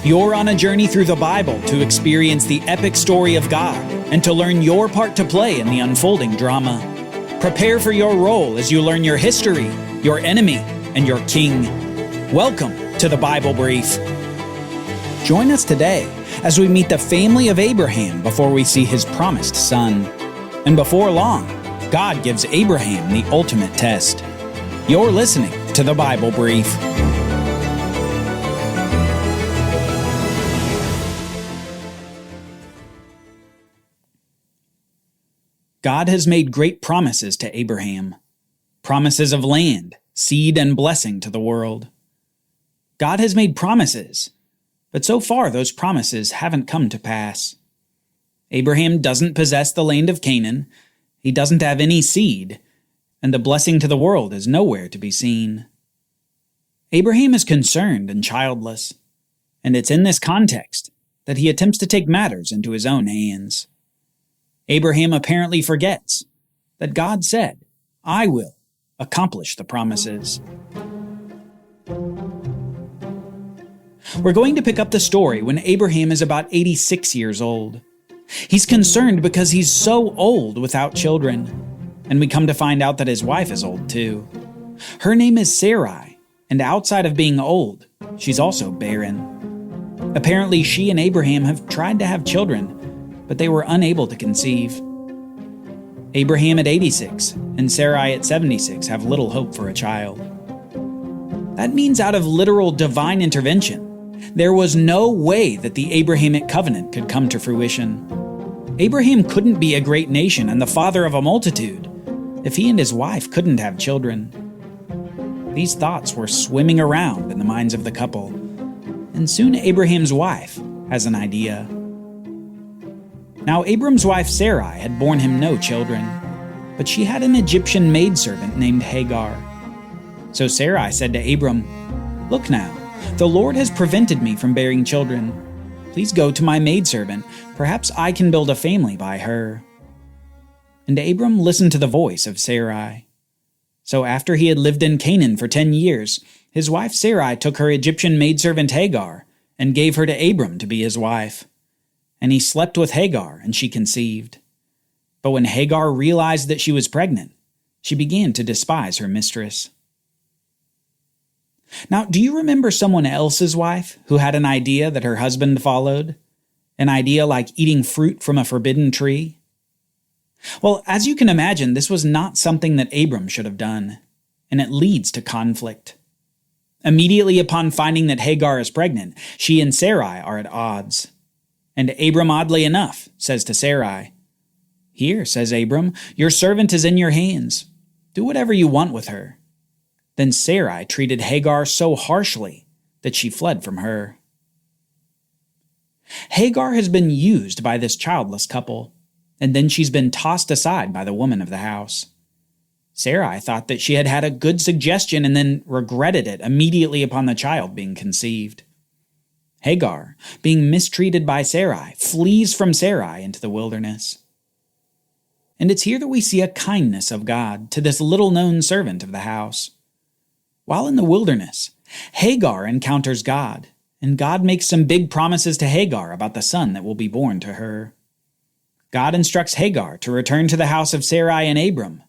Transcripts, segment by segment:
You're on a journey through the Bible to experience the epic story of God and to learn your part to play in the unfolding drama. Prepare for your role as you learn your history, your enemy, and your king. Welcome to the Bible Brief. Join us today as we meet the family of Abraham before we see his promised son. And before long, God gives Abraham the ultimate test. You're listening to the Bible Brief. God has made great promises to Abraham. Promises of land, seed, and blessing to the world. God has made promises, but so far those promises haven't come to pass. Abraham doesn't possess the land of Canaan, he doesn't have any seed, and the blessing to the world is nowhere to be seen. Abraham is concerned and childless, and it's in this context that he attempts to take matters into his own hands. Abraham apparently forgets that God said, "I will accomplish the promises." We're going to pick up the story when Abraham is about 86 years old. He's concerned because he's so old without children, and we come to find out that his wife is old too. Her name is Sarai, and outside of being old, she's also barren. Apparently, she and Abraham have tried to have children, but they were unable to conceive. Abraham at 86 and Sarai at 76 have little hope for a child. That means out of literal divine intervention, there was no way that the Abrahamic covenant could come to fruition. Abraham couldn't be a great nation and the father of a multitude if he and his wife couldn't have children. These thoughts were swimming around in the minds of the couple, and soon Abraham's wife has an idea. Now Abram's wife Sarai had borne him no children, but she had an Egyptian maidservant named Hagar. So Sarai said to Abram, "Look now, the Lord has prevented me from bearing children. Please go to my maidservant. Perhaps I can build a family by her." And Abram listened to the voice of Sarai. So after he had lived in Canaan for 10 years, his wife Sarai took her Egyptian maidservant Hagar and gave her to Abram to be his wife. And he slept with Hagar, and she conceived. But when Hagar realized that she was pregnant, she began to despise her mistress. Now, do you remember someone else's wife who had an idea that her husband followed? An idea like eating fruit from a forbidden tree? Well, as you can imagine, this was not something that Abram should have done, and it leads to conflict. Immediately upon finding that Hagar is pregnant, she and Sarai are at odds. And Abram, oddly enough, says to Sarai, "Here," says Abram, "your servant is in your hands. Do whatever you want with her." Then Sarai treated Hagar so harshly that she fled from her. Hagar has been used by this childless couple, and then she's been tossed aside by the woman of the house. Sarai thought that she had had a good suggestion and then regretted it immediately upon the child being conceived. Hagar, being mistreated by Sarai, flees from Sarai into the wilderness. And it's here that we see a kindness of God to this little-known servant of the house. While in the wilderness, Hagar encounters God, and God makes some big promises to Hagar about the son that will be born to her. God instructs Hagar to return to the house of Sarai and Abram.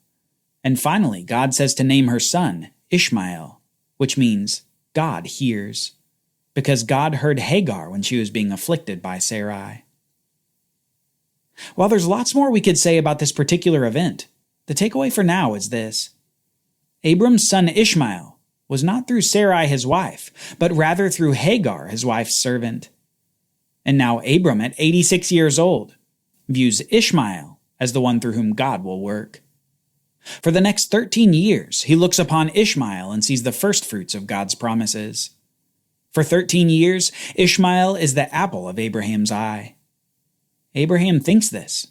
And finally, God says to name her son Ishmael, which means God hears, because God heard Hagar when she was being afflicted by Sarai. While there's lots more we could say about this particular event, the takeaway for now is this. Abram's son Ishmael was not through Sarai his wife, but rather through Hagar, his wife's servant. And now Abram, at 86 years old, views Ishmael as the one through whom God will work. For the next 13 years, he looks upon Ishmael and sees the first fruits of God's promises. For 13 years, Ishmael is the apple of Abraham's eye. Abraham thinks this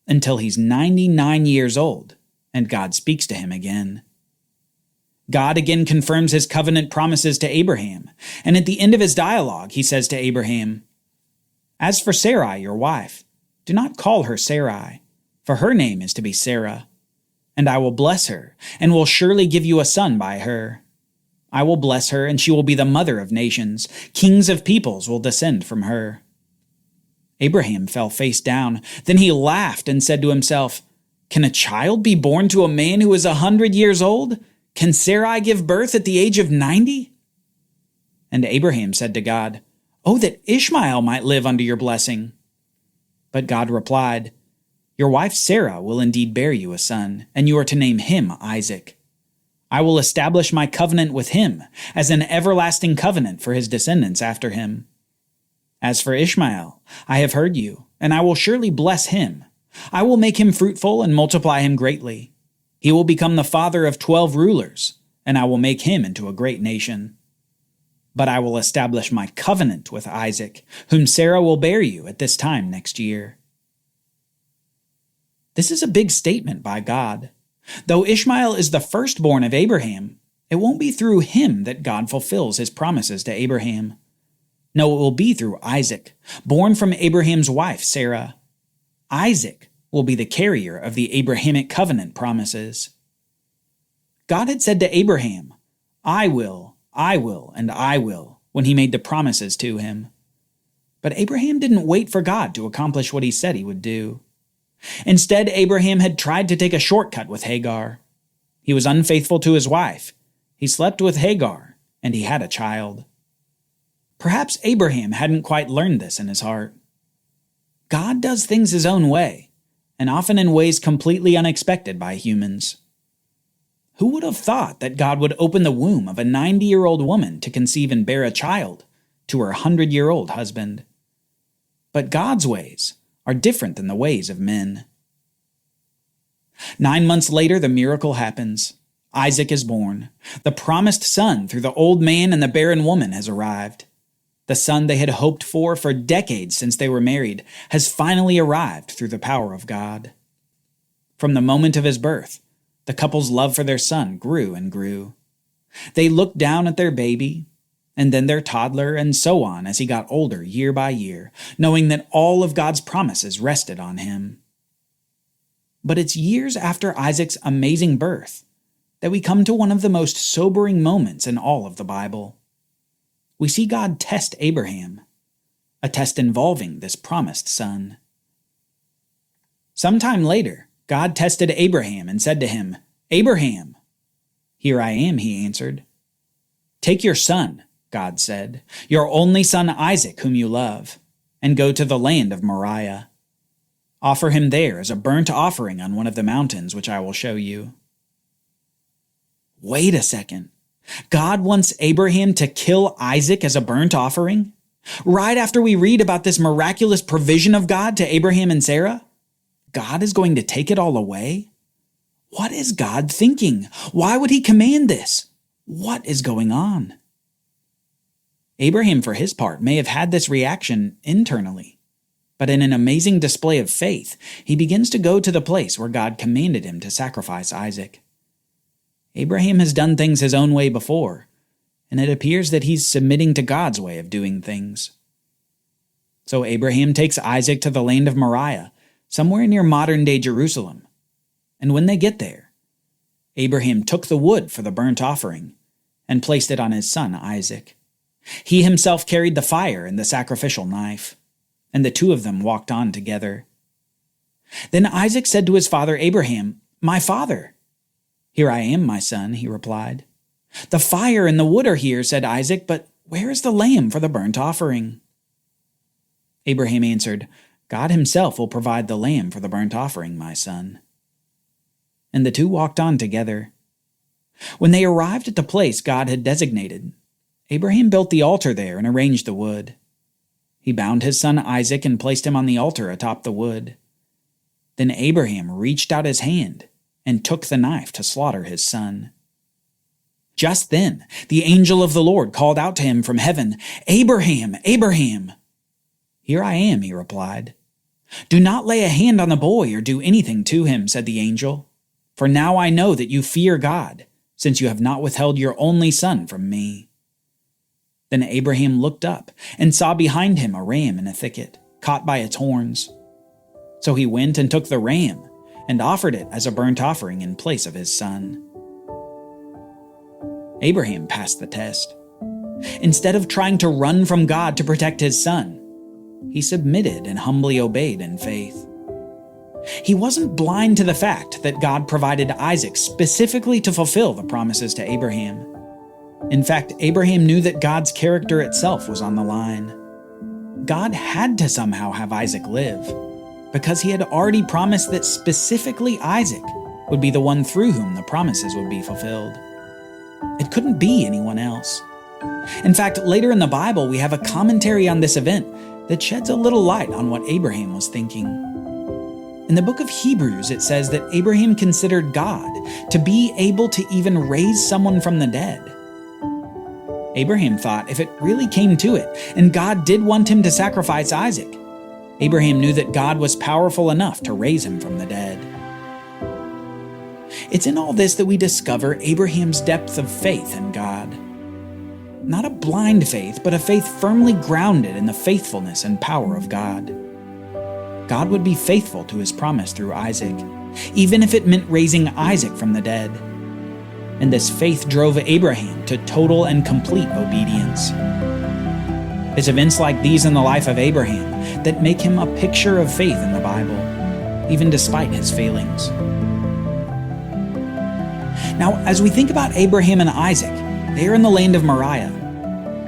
until he's 99 years old, and God speaks to him again. God again confirms his covenant promises to Abraham, and at the end of his dialogue, he says to Abraham, "As for Sarai, your wife, do not call her Sarai, for her name is to be Sarah. And I will bless her, and will surely give you a son by her. I will bless her, and she will be the mother of nations. Kings of peoples will descend from her." Abraham fell face down. Then he laughed and said to himself, "Can a child be born to a man who is 100 years old? Can Sarai give birth at the age of 90? And Abraham said to God, "Oh, that Ishmael might live under your blessing." But God replied, "Your wife Sarah will indeed bear you a son, and you are to name him Isaac. I will establish my covenant with him as an everlasting covenant for his descendants after him. As for Ishmael, I have heard you, and I will surely bless him. I will make him fruitful and multiply him greatly. He will become the father of 12 rulers, and I will make him into a great nation. But I will establish my covenant with Isaac, whom Sarah will bear you at this time next year." This is a big statement by God. Though Ishmael is the firstborn of Abraham, it won't be through him that God fulfills his promises to Abraham. No, it will be through Isaac, born from Abraham's wife Sarah. Isaac will be the carrier of the Abrahamic covenant promises. God had said to Abraham, I will, and I will," when he made the promises to him. But Abraham didn't wait for God to accomplish what he said he would do. Instead, Abraham had tried to take a shortcut with Hagar. He was unfaithful to his wife. He slept with Hagar, and he had a child. Perhaps Abraham hadn't quite learned this in his heart. God does things his own way, and often in ways completely unexpected by humans. Who would have thought that God would open the womb of a 90-year-old woman to conceive and bear a child to her 100-year-old husband? But God's ways are different than the ways of men. 9 months later, the miracle happens. Isaac is born. The promised son through the old man and the barren woman has arrived. The son they had hoped for decades since they were married has finally arrived through the power of God. From the moment of his birth, the couple's love for their son grew and grew. They looked down at their baby, and then their toddler, and so on as he got older year by year, knowing that all of God's promises rested on him. But it's years after Isaac's amazing birth that we come to one of the most sobering moments in all of the Bible. We see God test Abraham, a test involving this promised son. Sometime later, God tested Abraham and said to him, "Abraham." "Here I am," he answered. "Take your son," God said, "your only son Isaac, whom you love, and go to the land of Moriah. Offer him there as a burnt offering on one of the mountains which I will show you." Wait a second. God wants Abraham to kill Isaac as a burnt offering? Right after we read about this miraculous provision of God to Abraham and Sarah? God is going to take it all away? What is God thinking? Why would he command this? What is going on? Abraham, for his part, may have had this reaction internally, but in an amazing display of faith, he begins to go to the place where God commanded him to sacrifice Isaac. Abraham has done things his own way before, and it appears that he's submitting to God's way of doing things. So Abraham takes Isaac to the land of Moriah, somewhere near modern-day Jerusalem. And when they get there, Abraham took the wood for the burnt offering and placed it on his son Isaac. He himself carried the fire and the sacrificial knife, and the two of them walked on together. Then Isaac said to his father Abraham, "My father." "Here I am, my son," he replied. "The fire and the wood are here," said Isaac, "but where is the lamb for the burnt offering?" Abraham answered, "God himself will provide the lamb for the burnt offering, my son." And the two walked on together. When they arrived at the place God had designated, Abraham built the altar there and arranged the wood. He bound his son Isaac and placed him on the altar atop the wood. Then Abraham reached out his hand and took the knife to slaughter his son. Just then, the angel of the Lord called out to him from heaven, "Abraham, Abraham!" "Here I am," he replied. "Do not lay a hand on the boy or do anything to him," said the angel. "For now I know that you fear God, since you have not withheld your only son from me." Then Abraham looked up and saw behind him a ram in a thicket, caught by its horns. So he went and took the ram and offered it as a burnt offering in place of his son. Abraham passed the test. Instead of trying to run from God to protect his son, he submitted and humbly obeyed in faith. He wasn't blind to the fact that God provided Isaac specifically to fulfill the promises to Abraham. In fact, Abraham knew that God's character itself was on the line. God had to somehow have Isaac live, because he had already promised that specifically Isaac would be the one through whom the promises would be fulfilled. It couldn't be anyone else. In fact, later in the Bible, we have a commentary on this event that sheds a little light on what Abraham was thinking. In the book of Hebrews, it says that Abraham considered God to be able to even raise someone from the dead. Abraham thought if it really came to it, and God did want him to sacrifice Isaac, Abraham knew that God was powerful enough to raise him from the dead. It's in all this that we discover Abraham's depth of faith in God. Not a blind faith, but a faith firmly grounded in the faithfulness and power of God. God would be faithful to his promise through Isaac, even if it meant raising Isaac from the dead. And this faith drove Abraham to total and complete obedience. It's events like these in the life of Abraham that make him a picture of faith in the Bible, even despite his failings. Now, as we think about Abraham and Isaac, they are in the land of Moriah.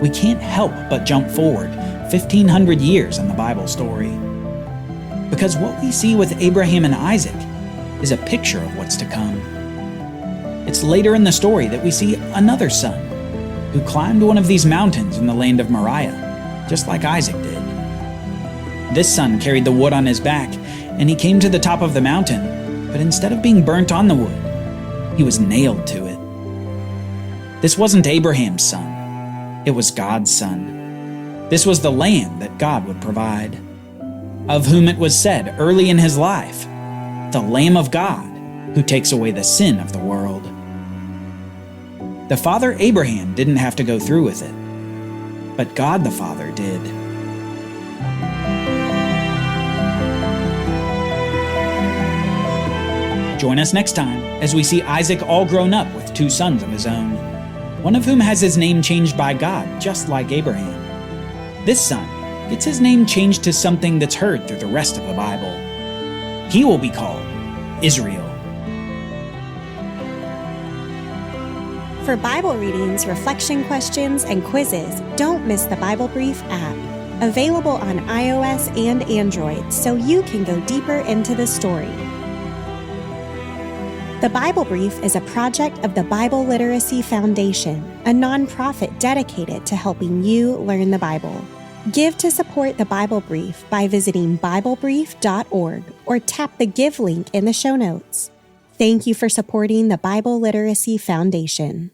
We can't help but jump forward 1,500 years in the Bible story. Because what we see with Abraham and Isaac is a picture of what's to come. It's later in the story that we see another son who climbed one of these mountains in the land of Moriah, just like Isaac did. This son carried the wood on his back, and he came to the top of the mountain, but instead of being burnt on the wood, he was nailed to it. This wasn't Abraham's son. It was God's son. This was the land that God would provide, of whom it was said early in his life, "The Lamb of God, who takes away the sin of the world." The father Abraham didn't have to go through with it, but God the Father did. Join us next time as we see Isaac all grown up with two sons of his own, one of whom has his name changed by God, just like Abraham. This son gets his name changed to something that's heard through the rest of the Bible. He will be called Israel. For Bible readings, reflection questions, and quizzes, don't miss the Bible Brief app. Available on iOS and Android, so you can go deeper into the story. The Bible Brief is a project of the Bible Literacy Foundation, a nonprofit dedicated to helping you learn the Bible. Give to support the Bible Brief by visiting BibleBrief.org or tap the Give link in the show notes. Thank you for supporting the Bible Literacy Foundation.